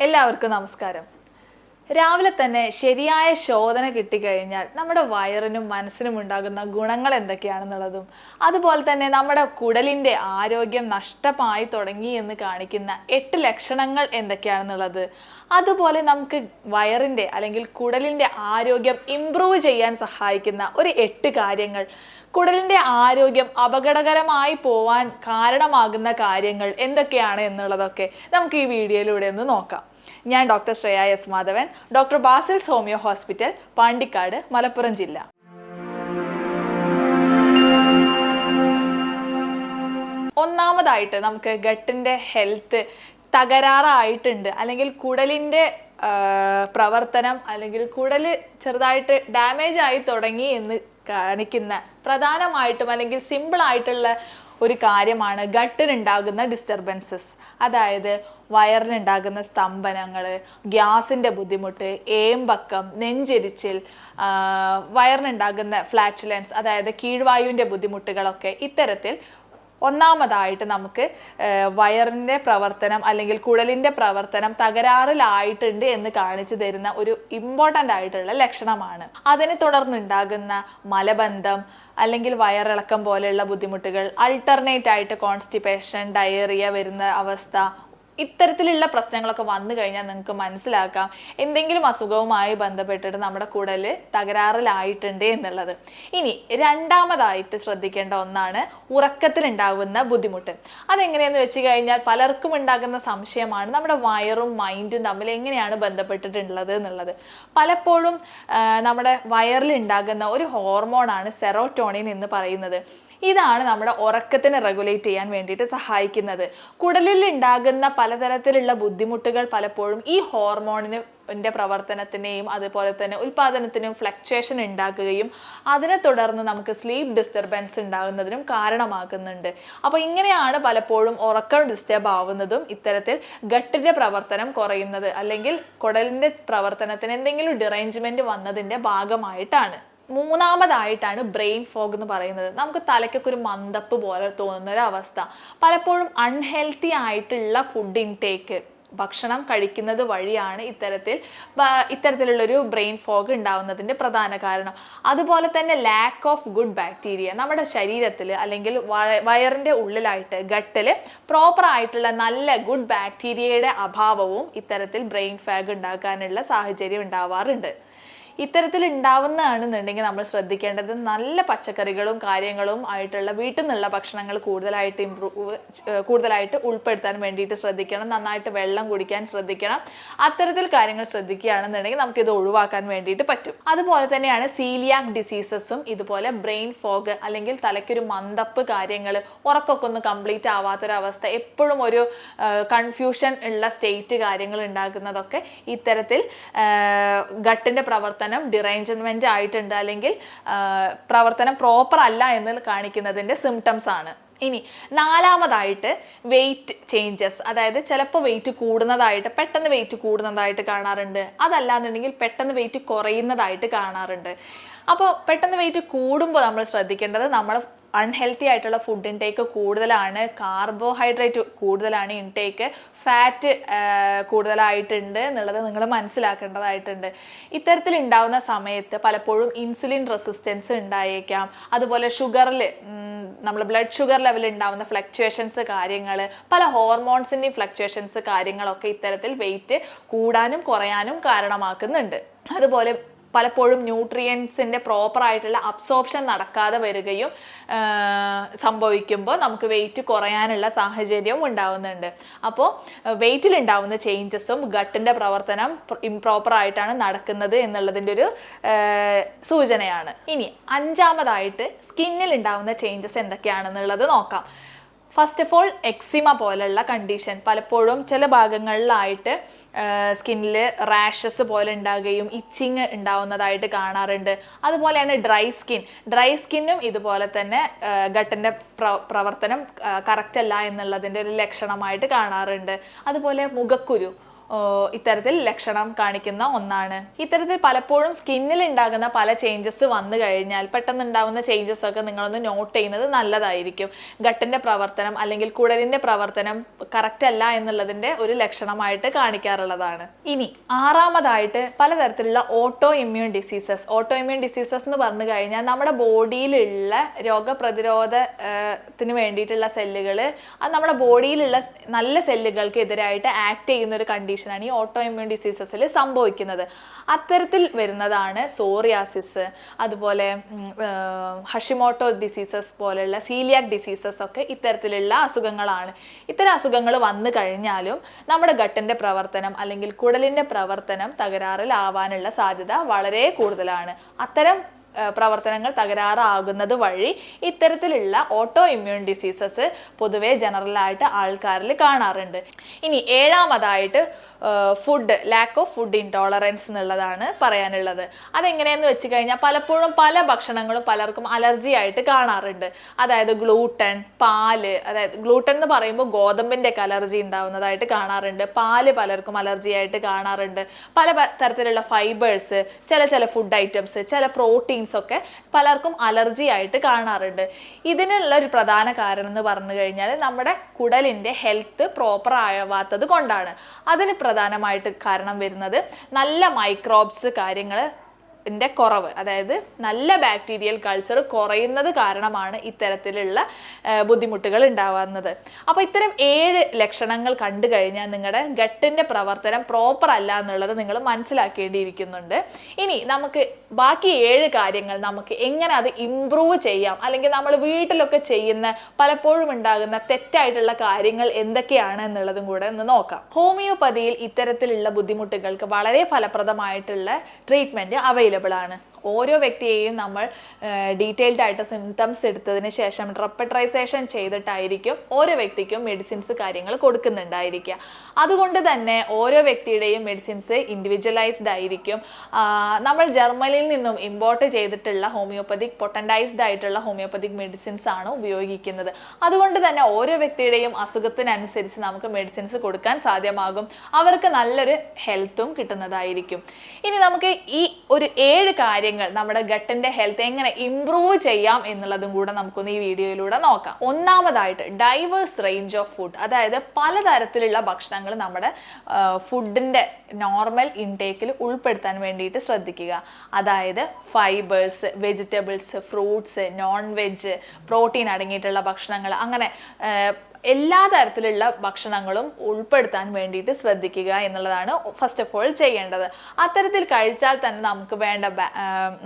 എല്ലാവർക്കും നമസ്കാരം. രാവിലെ തന്നെ ശരിയായ ശോധന കിട്ടിക്കഴിഞ്ഞാൽ നമ്മുടെ വയറിനും മനസ്സിനും ഉണ്ടാകുന്ന ഗുണങ്ങൾ എന്തൊക്കെയാണെന്നുള്ളതും അതുപോലെ തന്നെ നമ്മുടെ കുടലിൻ്റെ ആരോഗ്യം നഷ്ടമായി തുടങ്ങി എന്ന് കാണിക്കുന്ന 8 ലക്ഷണങ്ങൾ എന്തൊക്കെയാണെന്നുള്ളത്, അതുപോലെ നമുക്ക് വയറിൻ്റെ അല്ലെങ്കിൽ കുടലിൻ്റെ ആരോഗ്യം ഇംപ്രൂവ് ചെയ്യാൻ സഹായിക്കുന്ന ഒരു 8 കാര്യങ്ങൾ, കുടലിൻ്റെ ആരോഗ്യം അപകടകരമായി പോവാൻ കാരണമാകുന്ന കാര്യങ്ങൾ എന്തൊക്കെയാണ് എന്നുള്ളതൊക്കെ നമുക്ക് ഈ വീഡിയോയിലൂടെ ഒന്ന് നോക്കാം. ഞാൻ doctor Shreya S Madhavan, doctor Basil's homeo hospital, Pandikkad, Malappuram ജില്ല. ഒന്നാമതായിട്ട് നമുക്ക് ഗട്ടിൻ്റെ ഹെൽത്ത് തകരാറായിട്ടുണ്ട് അല്ലെങ്കിൽ കുടലിൻ്റെ പ്രവർത്തനം അല്ലെങ്കിൽ കുടൽ ചെറുതായിട്ട് ഡാമേജ് ആയി തുടങ്ങി എന്ന് കാണിക്കുന്ന പ്രധാനമായിട്ടും അല്ലെങ്കിൽ സിമ്പിളായിട്ടുള്ള ഒരു കാര്യമാണ് ഗട്ടിനുണ്ടാകുന്ന ഡിസ്റ്റർബൻസസ്. അതായത് വയറിനുണ്ടാകുന്ന സ്തംഭനങ്ങൾ, ഗ്യാസിൻ്റെ ബുദ്ധിമുട്ട്, ഏമ്പക്കം, നെഞ്ചെരിച്ചിൽ, വയറിനുണ്ടാകുന്ന ഫ്ലാറ്റുലൻസ് അതായത് കീഴ്വായുവിൻ്റെ ബുദ്ധിമുട്ടുകളൊക്കെ ഇത്തരത്തിൽ ഒന്നാമതായിട്ട് നമുക്ക് വയറിൻ്റെ പ്രവർത്തനം അല്ലെങ്കിൽ കുടലിൻ്റെ പ്രവർത്തനം തകരാറിലായിട്ടുണ്ട് എന്ന് കാണിച്ചു തരുന്ന ഒരു ഇമ്പോർട്ടൻ്റ് ആയിട്ടുള്ള ലക്ഷണമാണ്. അതിനെ തുടർന്നുണ്ടാകുന്ന മലബന്ധം അല്ലെങ്കിൽ വയറിളക്കം പോലെയുള്ള ബുദ്ധിമുട്ടുകൾ, അൾട്ടർനേറ്റ് ആയിട്ട് കോൺസ്റ്റിപ്പേഷൻ, ഡയേറിയ വരുന്ന അവസ്ഥ, ഇത്തരത്തിലുള്ള പ്രശ്നങ്ങളൊക്കെ വന്നു കഴിഞ്ഞാൽ നിങ്ങൾക്ക് മനസ്സിലാക്കാം എന്തെങ്കിലും അസുഖവുമായി ബന്ധപ്പെട്ടിട്ട് നമ്മുടെ കുടല് തകരാറിലായിട്ടുണ്ട് എന്നുള്ളത്. ഇനി രണ്ടാമതായിട്ട് ശ്രദ്ധിക്കേണ്ട ഒന്നാണ് ഉറക്കത്തിലുണ്ടാകുന്ന ബുദ്ധിമുട്ട്. അതെങ്ങനെയെന്ന് വെച്ച് കഴിഞ്ഞാൽ പലർക്കും ഉണ്ടാകുന്ന സംശയമാണ് നമ്മുടെ വയറും മൈൻഡും തമ്മിൽ എങ്ങനെയാണ് ബന്ധപ്പെട്ടിട്ടുള്ളത് എന്നുള്ളത്. പലപ്പോഴും നമ്മുടെ വയറിൽ ഉണ്ടാകുന്ന ഒരു ഹോർമോണാണ് സെറോട്ടോണിൻ എന്ന് പറയുന്നത്. ഇതാണ് നമ്മുടെ ഉറക്കത്തിനെ റെഗുലേറ്റ് ചെയ്യാൻ വേണ്ടിയിട്ട് സഹായിക്കുന്നത്. കുടലിൽ ഉണ്ടാകുന്ന പലതരത്തിലുള്ള ബുദ്ധിമുട്ടുകൾ പലപ്പോഴും ഈ ഹോർമോണിൻ്റെ പ്രവർത്തനത്തിനെയും അതുപോലെ തന്നെ ഉൽപാദനത്തിനും ഫ്ലക്ച്വേഷൻ ഉണ്ടാക്കുകയും അതിനെ തുടർന്ന് നമുക്ക് സ്ലീപ്പ് ഡിസ്റ്റർബൻസ് ഉണ്ടാകുന്നതിനും കാരണമാകുന്നുണ്ട്. അപ്പോൾ ഇങ്ങനെയാണ് പലപ്പോഴും ഉറക്കം ഡിസ്റ്റർബ് ആവുന്നതും ഇത്തരത്തിൽ ഗട്ടിൻ്റെ പ്രവർത്തനം കുറയുന്നത് അല്ലെങ്കിൽ കുടലിൻ്റെ പ്രവർത്തനത്തിന് എന്തെങ്കിലും ഡിറേഞ്ച്മെൻറ്റ് വന്നതിൻ്റെ ഭാഗമായിട്ടാണ്. മൂന്നാമതായിട്ടാണ് ബ്രെയിൻ ഫോഗ് എന്ന് പറയുന്നത്. നമുക്ക് തലയ്ക്കൊക്കെ ഒരു മന്ദപ്പ് പോലെ തോന്നുന്ന ഒരു അവസ്ഥ. പലപ്പോഴും അൺഹെൽത്തി ആയിട്ടുള്ള ഫുഡ് ഇൻടേക്ക്, ഭക്ഷണം കഴിക്കുന്നത് വഴിയാണ് ഇത്തരത്തിലുള്ളൊരു ബ്രെയിൻ ഫോഗ് ഉണ്ടാവുന്നതിൻ്റെ പ്രധാന കാരണം. അതുപോലെ തന്നെ ലാക്ക് ഓഫ് ഗുഡ് ബാക്ടീരിയ, നമ്മുടെ ശരീരത്തിൽ അല്ലെങ്കിൽ വയറിൻ്റെ ഉള്ളിലായിട്ട് ഗട്ടിൽ പ്രോപ്പറായിട്ടുള്ള നല്ല ഗുഡ് ബാക്ടീരിയയുടെ അഭാവവും ഇത്തരത്തിൽ ബ്രെയിൻ ഫോഗ് ഉണ്ടാക്കാനുള്ള സാഹചര്യം ഉണ്ടാവാറുണ്ട്. ഇത്തരത്തിൽ ഉണ്ടാവുന്നതാണെന്നുണ്ടെങ്കിൽ നമ്മൾ ശ്രദ്ധിക്കേണ്ടത് നല്ല പച്ചക്കറികളും കാര്യങ്ങളും ആയിട്ടുള്ള വീട്ടിൽ നിന്നുള്ള ഭക്ഷണങ്ങൾ കൂടുതലായിട്ട് ഉൾപ്പെടുത്താൻ വേണ്ടിയിട്ട് ശ്രദ്ധിക്കണം. നന്നായിട്ട് വെള്ളം കുടിക്കാൻ ശ്രദ്ധിക്കണം. അത്തരത്തിൽ കാര്യങ്ങൾ ശ്രദ്ധിക്കുകയാണെന്നുണ്ടെങ്കിൽ നമുക്കിത് ഒഴിവാക്കാൻ വേണ്ടിയിട്ട് പറ്റും. അതുപോലെ തന്നെയാണ് സീലിയാക് ഡിസീസസും ഇതുപോലെ ബ്രെയിൻ ഫോഗ് അല്ലെങ്കിൽ തലയ്ക്കൊരു മന്ദപ്പ് കാര്യങ്ങൾ, ഉറക്കമൊക്കെ ഒന്ന് കംപ്ലീറ്റ് ആവാത്തൊരവസ്ഥ, എപ്പോഴും ഒരു കൺഫ്യൂഷൻ ഉള്ള സ്റ്റേറ്റ് കാര്യങ്ങൾ ഉണ്ടാക്കുന്നതൊക്കെ ഇത്തരത്തിൽ ഗട്ടിൻ്റെ പ്രവർത്തനം ഡിറേഞ്ച്മെന്റ് ആയിട്ടുണ്ട് അല്ലെങ്കിൽ പ്രവർത്തനം പ്രോപ്പർ അല്ല എന്ന് കാണിക്കുന്നതിൻ്റെ സിംറ്റംസ് ആണ്. ഇനി നാലാമതായിട്ട് വെയിറ്റ് ചേഞ്ചസ്, അതായത് ചിലപ്പോൾ വെയിറ്റ് കൂടുന്നതായിട്ട് പെട്ടെന്ന് വെയിറ്റ് കൂടുന്നതായിട്ട് കാണാറുണ്ട്. അതല്ലാന്നുണ്ടെങ്കിൽ പെട്ടെന്ന് വെയിറ്റ് കുറയുന്നതായിട്ട് കാണാറുണ്ട്. അപ്പോൾ പെട്ടെന്ന് വെയിറ്റ് കൂടുമ്പോൾ നമ്മൾ ശ്രദ്ധിക്കേണ്ടത് നമ്മൾ അൺഹെൽത്തി ആയിട്ടുള്ള ഫുഡ് ഇൻടേക്ക് കൂടുതലാണ്, കാർബോഹൈഡ്രേറ്റ് കൂടുതലാണ് ഇൻടേക്ക്, ഫാറ്റ് കൂടുതലായിട്ടുണ്ട് എന്നുള്ളത് നിങ്ങൾ മനസ്സിലാക്കേണ്ടതായിട്ടുണ്ട്. ഇത്തരത്തിൽ ഉണ്ടാവുന്ന സമയത്ത് പലപ്പോഴും ഇൻസുലിൻ റെസിസ്റ്റൻസ് ഉണ്ടായേക്കാം. അതുപോലെ ഷുഗറിൽ നമ്മൾ ബ്ലഡ് ഷുഗർ ലെവലിൽ ഉണ്ടാവുന്ന ഫ്ലക്ച്വേഷൻസ് കാര്യങ്ങൾ, പല ഹോർമോൺസിൻ്റെയും ഫ്ലക്ച്വേഷൻസ് കാര്യങ്ങളൊക്കെ ഇത്തരത്തിൽ വെയിറ്റ് കൂടാനും കുറയാനും കാരണമാക്കുന്നുണ്ട്. അതുപോലെ പലപ്പോഴും ന്യൂട്രിയൻസിൻ്റെ പ്രോപ്പറായിട്ടുള്ള അബ്സോർപ്ഷൻ നടക്കാതെ വരികയും സംഭവിക്കുമ്പോൾ നമുക്ക് വെയിറ്റ് കുറയാനുള്ള സാഹചര്യവും ഉണ്ടാവുന്നുണ്ട്. അപ്പോൾ വെയിറ്റിലുണ്ടാവുന്ന ചേഞ്ചസും ഗട്ടിൻ്റെ പ്രവർത്തനം ഇംപ്രോപ്പറായിട്ടാണ് നടക്കുന്നത് എന്നുള്ളതിൻ്റെ ഒരു സൂചനയാണ്. ഇനി അഞ്ചാമതായിട്ട് സ്കിന്നിൽ ഉണ്ടാവുന്ന ചേഞ്ചസ് എന്തൊക്കെയാണെന്നുള്ളത് നോക്കാം. ഫസ്റ്റ് ഓഫ് ഓൾ എക്സിമ പോലുള്ള കണ്ടീഷൻ, പലപ്പോഴും ചില ഭാഗങ്ങളിലായിട്ട് സ്കിന്നിൽ റാഷസ് പോലെ ഉണ്ടാകുകയും ഇച്ചിങ് ഉണ്ടാവുന്നതായിട്ട് കാണാറുണ്ട്. അതുപോലെയാണ് ഡ്രൈ സ്കിന്നും ഇതുപോലെ തന്നെ ഗട്ടിൻ്റെ പ്രവർത്തനം കറക്റ്റ് അല്ല എന്നുള്ളതിൻ്റെ ഒരു ലക്ഷണമായിട്ട് കാണാറുണ്ട്. അതുപോലെ മുഖക്കുരു, ഇത്തരത്തിൽ ലക്ഷണം കാണിക്കുന്ന ഒന്നാണ്. ഇത്തരത്തിൽ പലപ്പോഴും സ്കിന്നിൽ ഉണ്ടാകുന്ന പല ചേഞ്ചസ് വന്നു കഴിഞ്ഞാൽ പെട്ടെന്ന് ഉണ്ടാകുന്ന ചേഞ്ചസ് ഒക്കെ നിങ്ങളൊന്ന് നോട്ട് ചെയ്യുന്നത് നല്ലതായിരിക്കും. ഗട്ടിന്റെ പ്രവർത്തനം അല്ലെങ്കിൽ കുടലിന്റെ പ്രവർത്തനം കറക്റ്റ് അല്ല എന്നുള്ളതിന്റെ ഒരു ലക്ഷണമായിട്ട് കാണിക്കാറുള്ളതാണ്. ഇനി ആറാമതായിട്ട് പലതരത്തിലുള്ള ഓട്ടോ ഇമ്മ്യൂൺ ഡിസീസസ് എന്ന് പറഞ്ഞു കഴിഞ്ഞാൽ നമ്മുടെ ബോഡിയിലുള്ള രോഗപ്രതിരോധത്തിന് വേണ്ടിയിട്ടുള്ള സെല്ലുകൾ അത് നമ്മുടെ ബോഡിയിലുള്ള നല്ല സെല്ലുകൾക്ക് എതിരായിട്ട് ആക്ട് ചെയ്യുന്ന ഒരു കണ്ടീഷനാണ് ഈ ഓട്ടോ ഇമ്മ്യൂൺ ഡിസീസസിൽ സംഭവിക്കുന്നത്. അത്തരത്തിൽ വരുന്നതാണ് സോറിയാസിസ്, അതുപോലെ ഹഷിമോട്ടോ ഡിസീസസ് പോലെയുള്ള സീലിയാക് ഡിസീസസ് ഒക്കെ ഇത്തരത്തിലുള്ള അസുഖങ്ങളാണ്. ഇത്തരം അസുഖങ്ങൾ വന്നു കഴിഞ്ഞാലും നമ്മുടെ ഗട്ടിന്റെ പ്രവർത്തനം അല്ലെങ്കിൽ കുടലിന്റെ പ്രവർത്തനം തകരാറിലാവാനുള്ള സാധ്യത വളരെ കൂടുതലാണ്. അത്തരം പ്രവർത്തനങ്ങൾ തകരാറാകുന്നത് വഴി ഇത്തരത്തിലുള്ള ഓട്ടോ ഇമ്മ്യൂൺ ഡിസീസസ് പൊതുവെ ജനറലായിട്ട് ആൾക്കാരിൽ കാണാറുണ്ട്. ഇനി ഏഴാമതായിട്ട് ലാക്ക് ഓഫ് ഫുഡ് ഇൻടോളറൻസ് എന്നുള്ളതാണ് പറയാനുള്ളത്. അതെങ്ങനെയെന്ന് വെച്ച് കഴിഞ്ഞാൽ പലപ്പോഴും പല ഭക്ഷണങ്ങളും പലർക്കും അലർജി ആയിട്ട് കാണാറുണ്ട്. അതായത് ഗ്ലൂട്ടൻ, പാല്, അതായത് ഗ്ലൂട്ടൻ എന്ന് പറയുമ്പോൾ ഗോതമ്പിൻ്റെ ഒക്കെ അലർജി ഉണ്ടാവുന്നതായിട്ട് കാണാറുണ്ട്. പാല് പലർക്കും അലർജി ആയിട്ട് കാണാറുണ്ട്. പല തരത്തിലുള്ള ഫൈബേഴ്സ്, ചില ഫുഡ് ഐറ്റംസ്, ചില പ്രോട്ടീൻസ് ഒക്കെ പലർക്കും അലർജി ആയിട്ട് കാണാറുണ്ട്. ഇതിനുള്ള ഒരു പ്രധാന കാരണം എന്ന് പറഞ്ഞു കഴിഞ്ഞാൽ നമ്മുടെ കുടലിൻ്റെ ഹെൽത്ത് പ്രോപ്പർ ആവാത്തത് കൊണ്ടാണ്. അതിന് പ്രധാനമായിട്ട് കാരണം വരുന്നത് നല്ല മൈക്രോബ്സ് കുറവ്, അതായത് നല്ല ബാക്ടീരിയൽ കൾച്ചർ കുറയുന്നത് കാരണമാണ് ഇത്തരത്തിലുള്ള ബുദ്ധിമുട്ടുകൾ ഉണ്ടാവുന്നത്. അപ്പോൾ ഇത്തരം 7 ലക്ഷണങ്ങൾ കണ്ടു കഴിഞ്ഞാൽ നിങ്ങളുടെ ഗട്ടിൻ്റെ പ്രവർത്തനം പ്രോപ്പർ അല്ല എന്നുള്ളത് നിങ്ങൾ മനസ്സിലാക്കേണ്ടിയിരിക്കുന്നുണ്ട്. ഇനി നമുക്ക് ബാക്കി 7 കാര്യങ്ങൾ നമുക്ക് എങ്ങനെ അത് ഇംപ്രൂവ് ചെയ്യാം, അല്ലെങ്കിൽ നമ്മൾ വീട്ടിലൊക്കെ ചെയ്യുന്ന പലപ്പോഴും ഉണ്ടാകുന്ന തെറ്റായിട്ടുള്ള കാര്യങ്ങൾ എന്തൊക്കെയാണ് എന്നുള്ളതും കൂടെ ഒന്ന് നോക്കാം. ഹോമിയോപ്പതിയിൽ ഇത്തരത്തിലുള്ള ബുദ്ധിമുട്ടുകൾക്ക് വളരെ ഫലപ്രദമായിട്ടുള്ള ട്രീറ്റ്മെൻറ്റ് അവൈലബിൾ ആണ്. ഓരോ വ്യക്തിയെയും നമ്മൾ ഡീറ്റെയിൽഡ് ആയിട്ട് സിംറ്റംസ് എടുത്തതിന് ശേഷം റെപ്പട്രൈസേഷൻ ചെയ്തിട്ടായിരിക്കും ഓരോ വ്യക്തിക്കും മെഡിസിൻസ് കാര്യങ്ങൾ കൊടുക്കുന്നുണ്ടായിരിക്കുക. അതുകൊണ്ട് തന്നെ ഓരോ വ്യക്തിയുടെയും മെഡിസിൻസ് ഇൻഡിവിജ്വലൈസ്ഡ് ആയിരിക്കും. നമ്മൾ ജർമ്മനിയിൽ നിന്നും ഇമ്പോർട്ട് ചെയ്തിട്ടുള്ള പൊട്ടൻഡൈസ്ഡ് ആയിട്ടുള്ള ഹോമിയോപ്പതിക് മെഡിസിൻസ് ആണ് ഉപയോഗിക്കുന്നത്. അതുകൊണ്ട് തന്നെ ഓരോ വ്യക്തിയുടെയും അസുഖത്തിനനുസരിച്ച് നമുക്ക് മെഡിസിൻസ് കൊടുക്കാൻ സാധ്യമാകും. അവർക്ക് നല്ലൊരു ഹെൽത്തും കിട്ടുന്നതായിരിക്കും. ഇനി നമുക്ക് ഈ ഒരു 7 കാര്യങ്ങൾ നമ്മുടെ ഗട്ടിന്റെ ഹെൽത്ത് എങ്ങനെ ഇംപ്രൂവ് ചെയ്യാം എന്നുള്ളതും കൂടെ നമുക്കൊന്ന് ഈ വീഡിയോയിലൂടെ നോക്കാം. ഒന്നാമതായിട്ട് ഡൈവേഴ്സ് റേഞ്ച് ഓഫ് ഫുഡ്, അതായത് പലതരത്തിലുള്ള ഭക്ഷണങ്ങൾ നമ്മുടെ ഫുഡിന്റെ നോർമൽ ഇൻടേക്കിൽ ഉൾപ്പെടുത്താൻ വേണ്ടിയിട്ട് ശ്രദ്ധിക്കുക. അതായത് fibres, vegetables, fruits, non veg, protein അടങ്ങിയിട്ടുള്ള ഭക്ഷണങ്ങൾ, അങ്ങനെ എല്ലാ തരത്തിലുള്ള ഭക്ഷണങ്ങളും ഉൾപ്പെടുത്താൻ വേണ്ടിയിട്ട് ശ്രദ്ധിക്കുക എന്നുള്ളതാണ് ഫസ്റ്റ് ഓഫ് ഓൾ ചെയ്യേണ്ടത്. അത്തരത്തിൽ കഴിച്ചാൽ തന്നെ നമുക്ക് വേണ്ട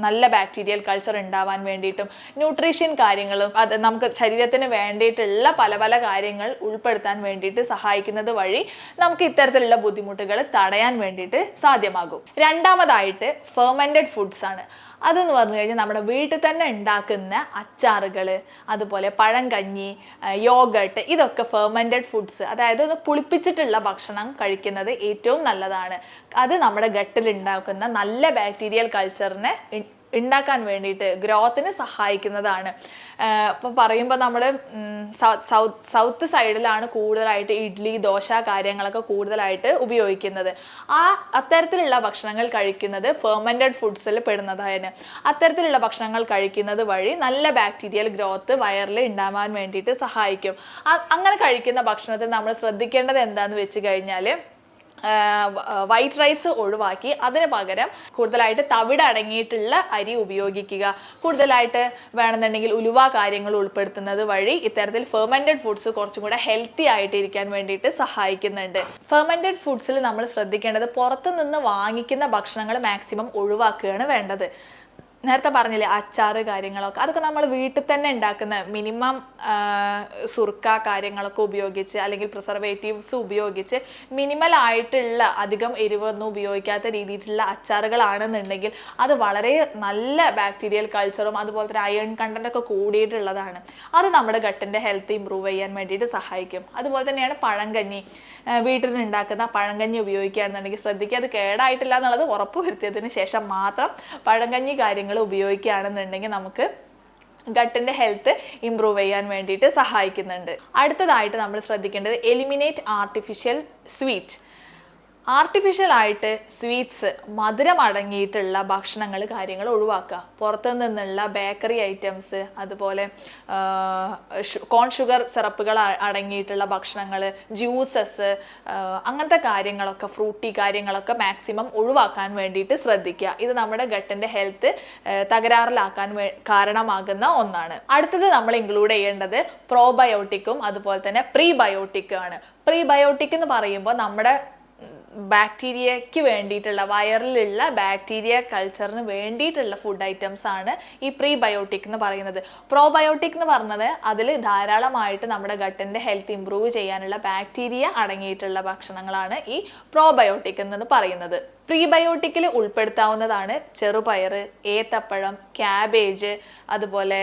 നല്ല ബാക്ടീരിയൽ കൾച്ചർ ഉണ്ടാവാൻ വേണ്ടിയിട്ടും ന്യൂട്രീഷൻ കാര്യങ്ങളും അത് നമുക്ക് ശരീരത്തിന് വേണ്ടിയിട്ടുള്ള പല കാര്യങ്ങൾ ഉൾപ്പെടുത്താൻ വേണ്ടിയിട്ട് സഹായിക്കുന്നത് വഴി നമുക്ക് ഇത്തരത്തിലുള്ള ബുദ്ധിമുട്ടുകൾ തടയാൻ വേണ്ടിയിട്ട് സാധ്യമാകും. രണ്ടാമതായിട്ട് ഫെർമെൻറ്റഡ് ഫുഡ്സ് ആണ്. അതെന്ന് പറഞ്ഞു കഴിഞ്ഞാൽ നമ്മുടെ വീട്ടിൽ തന്നെ ഉണ്ടാക്കുന്ന അച്ചാറുകൾ, അതുപോലെ പഴങ്കഞ്ഞി, യോഗട്ട്, ഇതൊക്കെ ഫെർമെൻറ്റഡ് ഫുഡ്സ്, അതായത് ഒന്ന് പുളിപ്പിച്ചിട്ടുള്ള ഭക്ഷണം കഴിക്കുന്നത് ഏറ്റവും നല്ലതാണ്. അത് നമ്മുടെ ഗട്ടിൽ ഉണ്ടാക്കുന്ന നല്ല ബാക്ടീരിയൽ കൾച്ചറിനെ ഉണ്ടാക്കാൻ വേണ്ടിയിട്ട് ഗ്രോത്തിന് സഹായിക്കുന്നതാണ്. ഇപ്പോൾ പറയുമ്പോൾ നമ്മൾ സൗത്ത് സൈഡിലാണ് കൂടുതലായിട്ട് ഇഡ്ഡലി, ദോശ കാര്യങ്ങളൊക്കെ കൂടുതലായിട്ട് ഉപയോഗിക്കുന്നത്. അത്തരത്തിലുള്ള ഭക്ഷണങ്ങൾ കഴിക്കുന്നത് ഫെർമെൻറ്റഡ് ഫുഡ്സിൽ പെടുന്നതാണ്. അത്തരത്തിലുള്ള ഭക്ഷണങ്ങൾ കഴിക്കുന്നത് വഴി നല്ല ബാക്ടീരിയൽ ഗ്രോത്ത് വയറിൽ ഉണ്ടാവാൻ വേണ്ടിയിട്ട് സഹായിക്കും. അങ്ങനെ കഴിക്കുന്ന ഭക്ഷണത്തിൽ നമ്മൾ ശ്രദ്ധിക്കേണ്ടത് എന്താണെന്ന് വെച്ച് കഴിഞ്ഞാൽ വൈറ്റ് റൈസ് ഒഴിവാക്കി അതിന് പകരം കൂടുതലായിട്ട് തവിട് അടങ്ങിയിട്ടുള്ള അരി ഉപയോഗിക്കുക. കൂടുതലായിട്ട് വേണമെന്നുണ്ടെങ്കിൽ ഉലുവ കാര്യങ്ങൾ ഉൾപ്പെടുത്തുന്നത് വഴി ഇത്തരത്തിൽ ഫെർമെൻറ്റഡ് ഫുഡ്സ് കുറച്ചും കൂടെ ഹെൽത്തി ആയിട്ട് ഇരിക്കാൻ വേണ്ടിയിട്ട് സഹായിക്കുന്നുണ്ട്. ഫെർമെൻറ്റഡ് ഫുഡ്സിൽ നമ്മൾ ശ്രദ്ധിക്കേണ്ടത് പുറത്തു നിന്ന് വാങ്ങിക്കുന്ന ഭക്ഷണങ്ങൾ മാക്സിമം ഒഴിവാക്കുകയാണ് വേണ്ടത്. നേരത്തെ പറഞ്ഞില്ലേ അച്ചാറ് കാര്യങ്ങളൊക്കെ, അതൊക്കെ നമ്മൾ വീട്ടിൽ തന്നെ ഉണ്ടാക്കുന്ന മിനിമം സുർക്ക കാര്യങ്ങളൊക്കെ ഉപയോഗിച്ച് അല്ലെങ്കിൽ പ്രിസർവേറ്റീവ്സ് ഉപയോഗിച്ച് മിനിമൽ ആയിട്ടുള്ള അധികം എരിവൊന്നും ഉപയോഗിക്കാത്ത രീതിയിലുള്ള അച്ചാറുകളാണെന്നുണ്ടെങ്കിൽ അത് വളരെ നല്ല ബാക്ടീരിയൽ കൾച്ചറും അതുപോലെ തന്നെ അയൺ കണ്ടൻ്റൊക്കെ കൂടിയിട്ടുള്ളതാണ്. അത് നമ്മുടെ ഗട്ടിൻ്റെ ഹെൽത്ത് ഇമ്പ്രൂവ് ചെയ്യാൻ വേണ്ടിയിട്ട് സഹായിക്കും. അതുപോലെ തന്നെയാണ് പഴങ്കഞ്ഞി. വീട്ടിൽ ഉണ്ടാക്കുന്ന പഴങ്കഞ്ഞി ഉപയോഗിക്കുകയാണെന്നുണ്ടെങ്കിൽ ശ്രദ്ധിക്കുക, അത് കേടായിട്ടില്ല എന്നുള്ളത് ഉറപ്പ് വരുത്തിയതിന് ശേഷം മാത്രം പഴങ്കഞ്ഞി കാര്യങ്ങൾ ഉപയോഗിക്കുകയാണെന്നുണ്ടെങ്കിൽ നമുക്ക് ഗട്ടിൻ്റെ ഹെൽത്ത് ഇമ്പ്രൂവ് ചെയ്യാൻ വേണ്ടിയിട്ട് സഹായിക്കുന്നുണ്ട്. അടുത്തതായിട്ട് നമ്മൾ ശ്രദ്ധിക്കേണ്ടത് എലിമിനേറ്റ് ആർട്ടിഫിഷ്യൽ സ്വീറ്റ്. ആർട്ടിഫിഷ്യൽ ആയിട്ട് സ്വീറ്റ്സ്, മധുരം അടങ്ങിയിട്ടുള്ള ഭക്ഷണങ്ങൾ കാര്യങ്ങൾ ഒഴിവാക്കുക. പുറത്തു നിന്നുള്ള ബേക്കറി ഐറ്റംസ്, അതുപോലെ കോൺ ഷുഗർ സിറപ്പുകൾ അടങ്ങിയിട്ടുള്ള ഭക്ഷണങ്ങൾ, ജ്യൂസസ്, അങ്ങനത്തെ കാര്യങ്ങളൊക്കെ, ഫ്രൂട്ടി കാര്യങ്ങളൊക്കെ മാക്സിമം ഒഴിവാക്കാൻ വേണ്ടിയിട്ട് ശ്രദ്ധിക്കുക. ഇത് നമ്മുടെ ഗട്ടിൻ്റെ ഹെൽത്ത് തകരാറിലാക്കാൻ കാരണമാകുന്ന ഒന്നാണ്. അടുത്തത് നമ്മൾ ഇൻക്ലൂഡ് ചെയ്യേണ്ടത് പ്രോബയോട്ടിക്കും അതുപോലെ തന്നെ പ്രീബയോട്ടിക്കും ആണ്. പ്രീബയോട്ടിക് എന്ന് പറയുമ്പോൾ നമ്മുടെ ബാക്ടീരിയയ്ക്ക് വേണ്ടിയിട്ടുള്ള, വയറിലുള്ള ബാക്ടീരിയ കൾച്ചറിന് വേണ്ടിയിട്ടുള്ള ഫുഡ് ഐറ്റംസ് ആണ് ഈ പ്രീബയോട്ടിക് എന്ന് പറയുന്നത്. പ്രോബയോട്ടിക് എന്ന് പറഞ്ഞത് അതിൽ ധാരാളമായിട്ട് നമ്മുടെ ഗട്ടിൻ്റെ ഹെൽത്ത് ഇമ്പ്രൂവ് ചെയ്യാനുള്ള ബാക്ടീരിയ അടങ്ങിയിട്ടുള്ള ഭക്ഷണങ്ങളാണ് ഈ പ്രോബയോട്ടിക് എന്ന് പറയുന്നത്. പ്രീബയോട്ടിക്കിൽ ഉൾപ്പെടുത്താവുന്നതാണ് ചെറുപയർ, ഏത്തപ്പഴം, ക്യാബേജ്, അതുപോലെ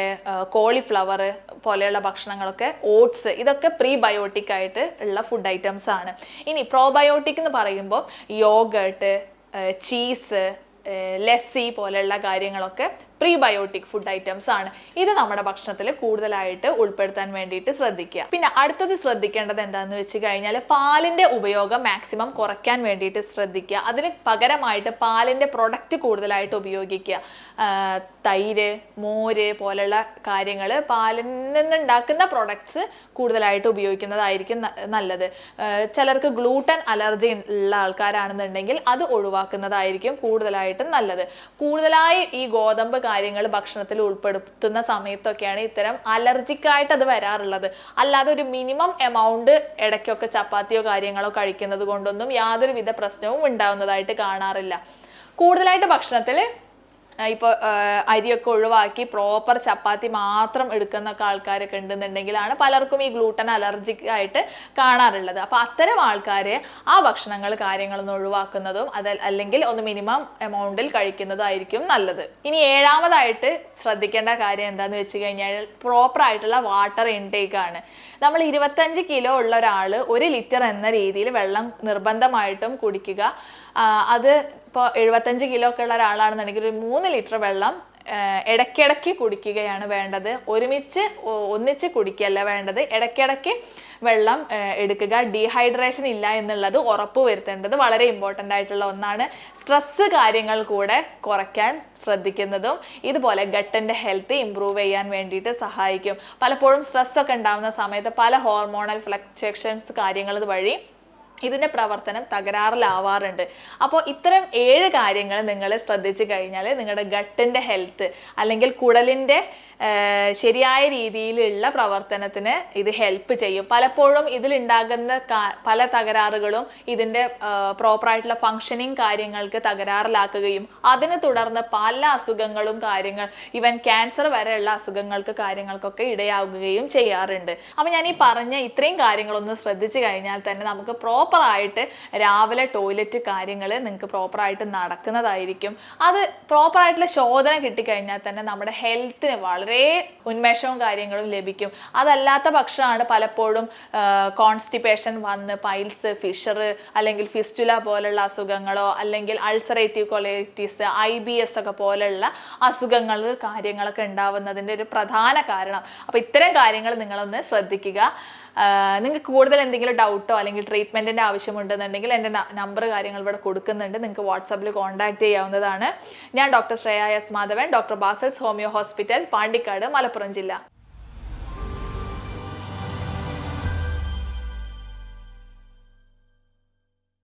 കോളിഫ്ലവർ പോലെയുള്ള ഭക്ഷണങ്ങളൊക്കെ, ഓട്സ്, ഇതൊക്കെ പ്രീബയോട്ടിക് ആയിട്ട് ഉള്ള ഫുഡ് ഐറ്റംസ് ആണ്. ഇനി പ്രോബയോട്ടിക് എന്ന് പറയുമ്പോൾ യോഗർട്ട്, ചീസ്, ലസ്സി പോലെയുള്ള കാര്യങ്ങളൊക്കെ പ്രീബയോട്ടിക് ഫുഡ് ഐറ്റംസ് ആണ്. ഇത് നമ്മുടെ ഭക്ഷണത്തിൽ കൂടുതലായിട്ട് ഉൾപ്പെടുത്താൻ വേണ്ടിയിട്ട് ശ്രദ്ധിക്കുക. പിന്നെ അടുത്തത് ശ്രദ്ധിക്കേണ്ടത് എന്താണെന്ന് വെച്ച് കഴിഞ്ഞാൽ പാലിൻ്റെ ഉപയോഗം മാക്സിമം കുറയ്ക്കാൻ വേണ്ടിയിട്ട് ശ്രദ്ധിക്കുക. അതിന് പകരമായിട്ട് പാലിൻ്റെ പ്രൊഡക്റ്റ് കൂടുതലായിട്ട് ഉപയോഗിക്കുക. തൈര്, മോര് പോലെയുള്ള കാര്യങ്ങൾ, പാലിൽ നിന്നുണ്ടാക്കുന്ന പ്രൊഡക്ട്സ് കൂടുതലായിട്ട് ഉപയോഗിക്കുന്നതായിരിക്കും നല്ലത്. ചിലർക്ക് ഗ്ലൂട്ടൻ അലർജി ഉള്ള ആൾക്കാരാണെന്നുണ്ടെങ്കിൽ അത് ഒഴിവാക്കുന്നതായിരിക്കും കൂടുതലായിട്ടും നല്ലത്. കൂടുതലായി ഈ ഗോതമ്പ് കാര്യങ്ങൾ ഭക്ഷണത്തിൽ ഉൾപ്പെടുത്തുന്ന സമയത്തൊക്കെയാണ് ഇത്തരം അലർജിക്കായിട്ട് അത് വരാറുള്ളത്. അല്ലാതെ ഒരു മിനിമം എമൗണ്ട് ഇടയ്ക്കൊക്കെ ചപ്പാത്തിയോ കാര്യങ്ങളോ കഴിക്കുന്നത് കൊണ്ടൊന്നും യാതൊരുവിധ പ്രശ്നവും ഉണ്ടാവുന്നതായിട്ട് കാണാറില്ല. കൂടുതലായിട്ട് ഭക്ഷണത്തിൽ ഇപ്പോൾ അരിയൊക്കെ ഒഴിവാക്കി പ്രോപ്പർ ചപ്പാത്തി മാത്രം എടുക്കുന്നൊക്കെ ആൾക്കാരൊക്കെ ഉണ്ടെന്നുണ്ടെങ്കിലാണ് പലർക്കും ഈ ഗ്ലൂട്ടൻ അലർജിക് ആയിട്ട് കാണാറുള്ളത്. അപ്പോൾ അത്തരം ആൾക്കാർ ആ ഭക്ഷണങ്ങൾ കാര്യങ്ങളൊന്നും ഒഴിവാക്കുന്നതും അല്ലെങ്കിൽ ഒന്ന് മിനിമം എമൗണ്ടിൽ കഴിക്കുന്നതും ആയിരിക്കും നല്ലത്. ഇനി ഏഴാമതായിട്ട് ശ്രദ്ധിക്കേണ്ട കാര്യം എന്താണെന്ന് വെച്ച് കഴിഞ്ഞാൽ പ്രോപ്പർ ആയിട്ടുള്ള വാട്ടർ ഇൻടേക്ക് ആണ്. നമ്മൾ 25 കിലോ ഉള്ള ഒരാൾ 1 ലിറ്റർ എന്ന രീതിയിൽ വെള്ളം നിർബന്ധമായിട്ടും കുടിക്കുക. അത് ഇപ്പോൾ 75 കിലോ ഒക്കെ ഉള്ള ഒരാളാണെന്നുണ്ടെങ്കിൽ ഒരു 3 ലിറ്റർ വെള്ളം ഇടയ്ക്കിടയ്ക്ക് കുടിക്കുകയാണ് വേണ്ടത്. ഒന്നിച്ച് കുടിക്കുകയല്ല വേണ്ടത്. ഇടയ്ക്കിടയ്ക്ക് വെള്ളം എടുക്കുക. ഡീഹൈഡ്രേഷൻ ഇല്ല എന്നുള്ളത് ഉറപ്പ് വരുത്തേണ്ടത് വളരെ ഇമ്പോർട്ടൻ്റ് ആയിട്ടുള്ള ഒന്നാണ്. സ്ട്രെസ്സ് കാര്യങ്ങൾ കൂടെ കുറയ്ക്കാൻ ശ്രദ്ധിക്കുന്നതും ഇതുപോലെ ഗട്ടിൻ്റെ ഹെൽത്ത് ഇമ്പ്രൂവ് ചെയ്യാൻ വേണ്ടിയിട്ട് സഹായിക്കും. പലപ്പോഴും സ്ട്രെസ്സൊക്കെ ഉണ്ടാകുന്ന സമയത്ത് പല ഹോർമോണൽ ഫ്ലക്ച്വേഷൻസ് കാര്യങ്ങൾ വഴി ഇതിൻ്റെ പ്രവർത്തനം തകരാറിലാവാറുണ്ട്. അപ്പോൾ ഇത്തരം 7 കാര്യങ്ങൾ നിങ്ങൾ ശ്രദ്ധിച്ചു കഴിഞ്ഞാൽ നിങ്ങളുടെ ഗട്ടിൻ്റെ ഹെൽത്ത് അല്ലെങ്കിൽ കുടലിൻ്റെ ശരിയായ രീതിയിലുള്ള പ്രവർത്തനത്തിന് ഇത് ഹെൽപ്പ് ചെയ്യും. പലപ്പോഴും ഇതിലുണ്ടാകുന്ന പല തകരാറുകളും ഇതിൻ്റെ പ്രോപ്പറായിട്ടുള്ള ഫങ്ഷനിങ് കാര്യങ്ങൾക്ക് തകരാറിലാക്കുകയും അതിനെ തുടർന്ന് പല അസുഖങ്ങളും ഈവൻ ക്യാൻസർ വരെയുള്ള അസുഖങ്ങൾക്ക് കാര്യങ്ങൾക്കൊക്കെ ഇടയാവുകയും ചെയ്യാറുണ്ട്. അപ്പോൾ ഞാൻ ഈ പറഞ്ഞ ഇത്രയും കാര്യങ്ങളൊന്ന് ശ്രദ്ധിച്ചു കഴിഞ്ഞാൽ തന്നെ നമുക്ക് പ്രോപ്പറായിട്ട് രാവിലെ ടോയ്ലറ്റ് കാര്യങ്ങൾ നിങ്ങൾക്ക് പ്രോപ്പറായിട്ട് നടക്കുന്നതായിരിക്കും. അത് പ്രോപ്പറായിട്ടുള്ള ശോധന കിട്ടിക്കഴിഞ്ഞാൽ തന്നെ നമ്മുടെ ഹെൽത്തിന് വളരെ ഉന്മേഷവും കാര്യങ്ങളും ലഭിക്കും. അതല്ലാത്ത പക്ഷമാണ് പലപ്പോഴും കോൺസ്റ്റിപ്പേഷൻ വന്ന് പൈൽസ്, ഫിഷർ അല്ലെങ്കിൽ ഫിസ്റ്റുല പോലുള്ള അസുഖങ്ങളോ അല്ലെങ്കിൽ അൾസറേറ്റീവ് കൊളൈറ്റിസ്, IBS ഒക്കെ പോലുള്ള അസുഖങ്ങൾ കാര്യങ്ങളൊക്കെ ഉണ്ടാവുന്നതിൻ്റെ ഒരു പ്രധാന കാരണം. അപ്പോൾ ഇത്തരം കാര്യങ്ങൾ നിങ്ങളൊന്ന് ശ്രദ്ധിക്കുക. നിങ്ങൾക്ക് കൂടുതൽ എന്തെങ്കിലും ഡൗട്ടോ അല്ലെങ്കിൽ ട്രീറ്റ്മെൻറ്റിൻ്റെ ആവശ്യമുണ്ടെന്നുണ്ടെങ്കിൽ എൻ്റെ നമ്പർ കാര്യങ്ങൾ ഇവിടെ കൊടുക്കുന്നുണ്ട്. നിങ്ങൾക്ക് വാട്സാപ്പിൽ കോൺടാക്ട് ചെയ്യാവുന്നതാണ്. ഞാൻ doctor Shreya S Madhavan, doctor Basel's homeo hospital, Pandikkad, Malappuram ജില്ല.